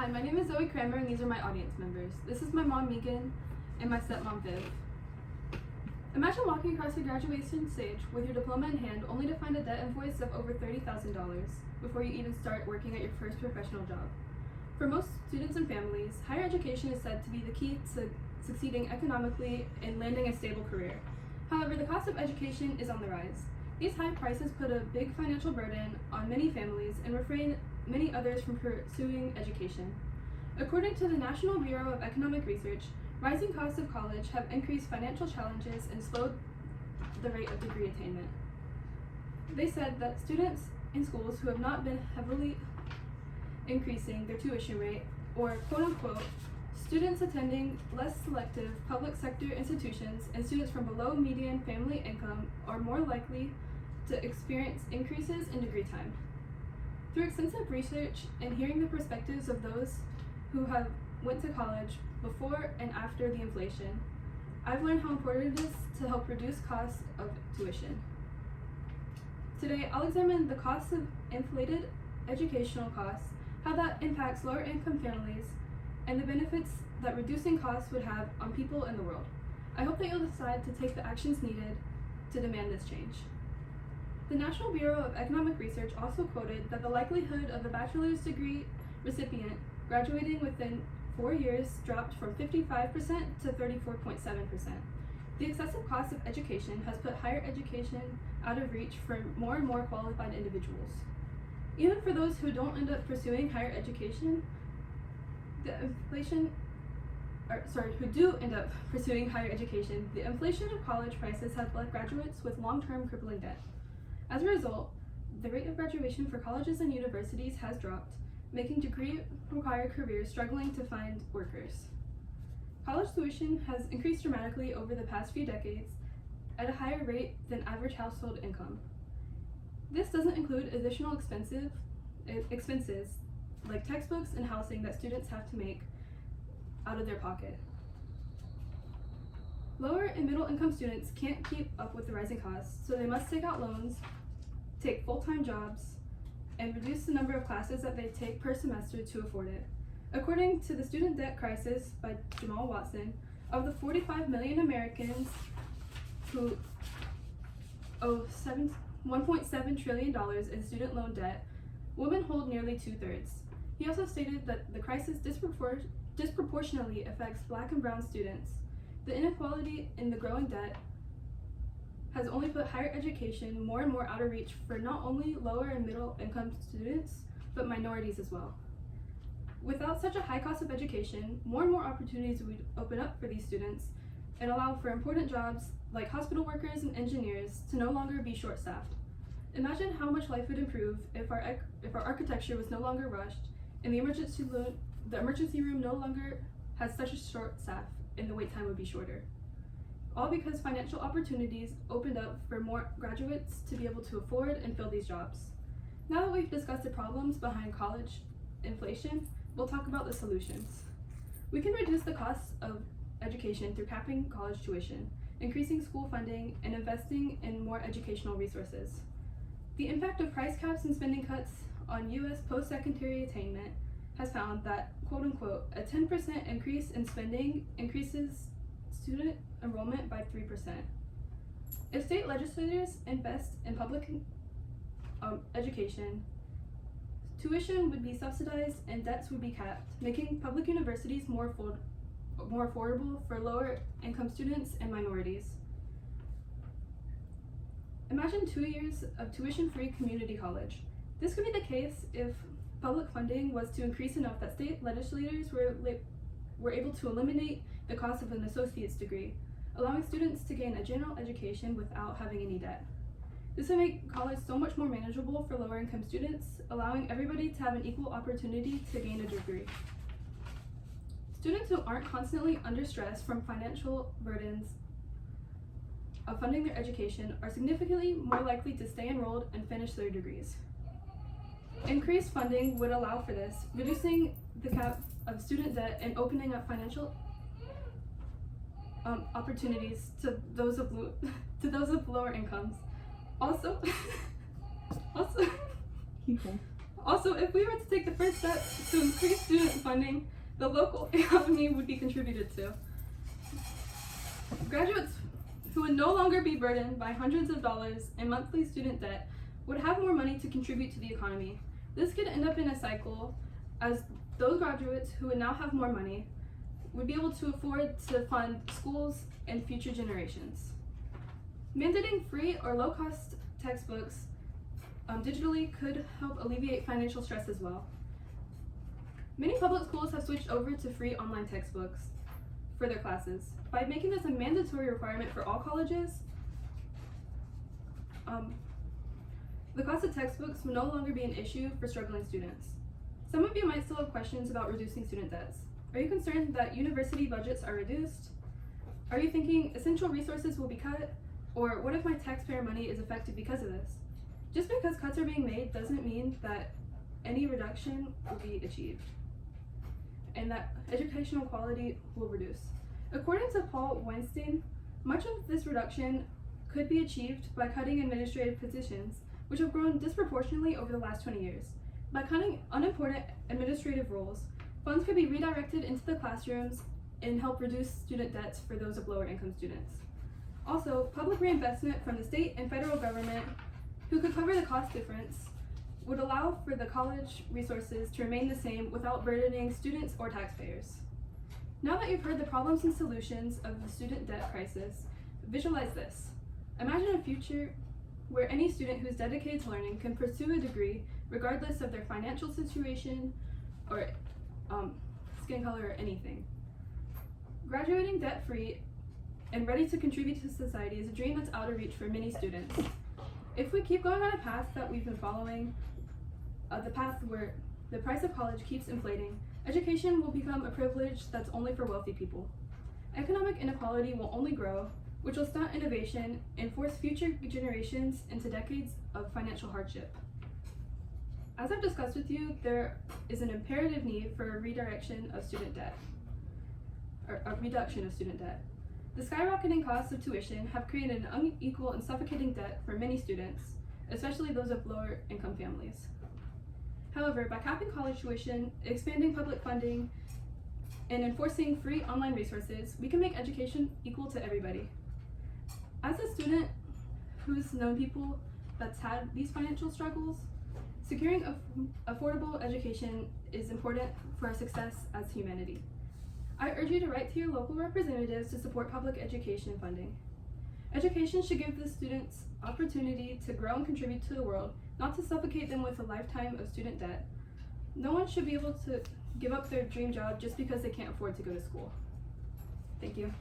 Hi, my name is Zoe Kramer and these are my audience members. This is my mom Megan and my stepmom Viv. Imagine walking across your graduation stage with your diploma in hand only to find a debt invoice of over $30,000 before you even start working at your first professional job. For most students and families, higher education is said to be the key to succeeding economically and landing a stable career. However, the cost of education is on the rise. These high prices put a big financial burden on many families and refrain many others from pursuing education. According to the National Bureau of Economic Research, rising costs of college have increased financial challenges and slowed the rate of degree attainment. They said that students in schools who have not been heavily increasing their tuition rate, or quote-unquote, students attending less selective public sector institutions and students from below median family income are more likely to experience increases in degree time. Through extensive research and hearing the perspectives of those who have went to college before and after the inflation, I've learned how important it is to help reduce costs of tuition. Today, I'll examine the costs of inflated educational costs, how that impacts lower income families, and the benefits that reducing costs would have on people in the world. I hope that you'll decide to take the actions needed to demand this change. The National Bureau of Economic Research also quoted that the likelihood of a bachelor's degree recipient graduating within 4 years dropped from 55% to 34.7%. The excessive cost of education has put higher education out of reach for more and more qualified individuals. Even for those who don't end up pursuing higher education, who do end up pursuing higher education, the inflation of college prices has left graduates with long-term crippling debt. As a result, the rate of graduation for colleges and universities has dropped, making degree-required careers struggling to find workers. College tuition has increased dramatically over the past few decades at a higher rate than average household income. This doesn't include additional expenses like textbooks and housing that students have to make out of their pocket. Lower and middle income students can't keep up with the rising costs, so they must take out loans, take full-time jobs, and reduce the number of classes that they take per semester to afford it. According to the Student Debt Crisis by Jamal Watson, of the 45 million Americans who owe $1.7 trillion in student loan debt, women hold nearly 2/3. He also stated that the crisis disproportionately affects Black and brown students. The inequality in the growing debt has only put higher education more and more out of reach for not only lower and middle income students, but minorities as well. Without such a high cost of education, more and more opportunities would open up for these students and allow for important jobs like hospital workers and engineers to no longer be short-staffed. Imagine how much life would improve if our architecture was no longer rushed and the emergency room no longer has such a short staff and the wait time would be shorter. All because financial opportunities opened up for more graduates to be able to afford and fill these jobs. Now that we've discussed the problems behind college inflation, we'll talk about the solutions. We can reduce the costs of education through capping college tuition, increasing school funding, and investing in more educational resources. The impact of price caps and spending cuts on U.S. post-secondary attainment has found that, quote-unquote, a 10% increase in spending increases student enrollment by 3%. If state legislators invest in public education, tuition would be subsidized and debts would be capped, making public universities more affordable for lower income students and minorities. Imagine 2 years of tuition-free community college. This could be the case if public funding was to increase enough that state legislators were able to eliminate the cost of an associate's degree, allowing students to gain a general education without having any debt. This would make college so much more manageable for lower income students, allowing everybody to have an equal opportunity to gain a degree. Students who aren't constantly under stress from financial burdens of funding their education are significantly more likely to stay enrolled and finish their degrees. Increased funding would allow for this, reducing the cap of student debt and opening up financial opportunities to those of lower incomes. Also, Also, if we were to take the first step to increase student funding, the local economy would be contributed to. Graduates who would no longer be burdened by hundreds of dollars in monthly student debt would have more money to contribute to the economy. This could end up in a cycle, as those graduates who would now have more money would be able to afford to fund schools and future generations. Mandating free or low-cost textbooks digitally could help alleviate financial stress as well. Many public schools have switched over to free online textbooks for their classes. By making this a mandatory requirement for all colleges, the cost of textbooks will no longer be an issue for struggling students. Some of you might still have questions about reducing student debts. Are you concerned that university budgets are reduced? Are you thinking essential resources will be cut? Or what if my taxpayer money is affected because of this? Just because cuts are being made doesn't mean that any reduction will be achieved and that educational quality will reduce. According to Paul Weinstein, much of this reduction could be achieved by cutting administrative positions, which have grown disproportionately over the last 20 years. By cutting unimportant administrative roles, funds could be redirected into the classrooms and help reduce student debts for those of lower income students. Also, public reinvestment from the state and federal government, who could cover the cost difference, would allow for the college resources to remain the same without burdening students or taxpayers. Now that you've heard the problems and solutions of the student debt crisis, visualize this. Imagine a future where any student who's dedicated to learning can pursue a degree regardless of their financial situation or skin color or anything. Graduating debt-free and ready to contribute to society is a dream that's out of reach for many students. If we keep going on a path that we've been following, the path where the price of college keeps inflating, education will become a privilege that's only for wealthy people. Economic inequality will only grow, which will stunt innovation and force future generations into decades of financial hardship. As I've discussed with you, there is an imperative need for a redirection of student debt, or a reduction of student debt. The skyrocketing costs of tuition have created an unequal and suffocating debt for many students, especially those of lower income families. However, by capping college tuition, expanding public funding, and enforcing free online resources, we can make education equal to everybody. As a student who's known people that's had these financial struggles, securing affordable education is important for our success as humanity. I urge you to write to your local representatives to support public education funding. Education should give the students opportunity to grow and contribute to the world, not to suffocate them with a lifetime of student debt. No one should be able to give up their dream job just because they can't afford to go to school. Thank you.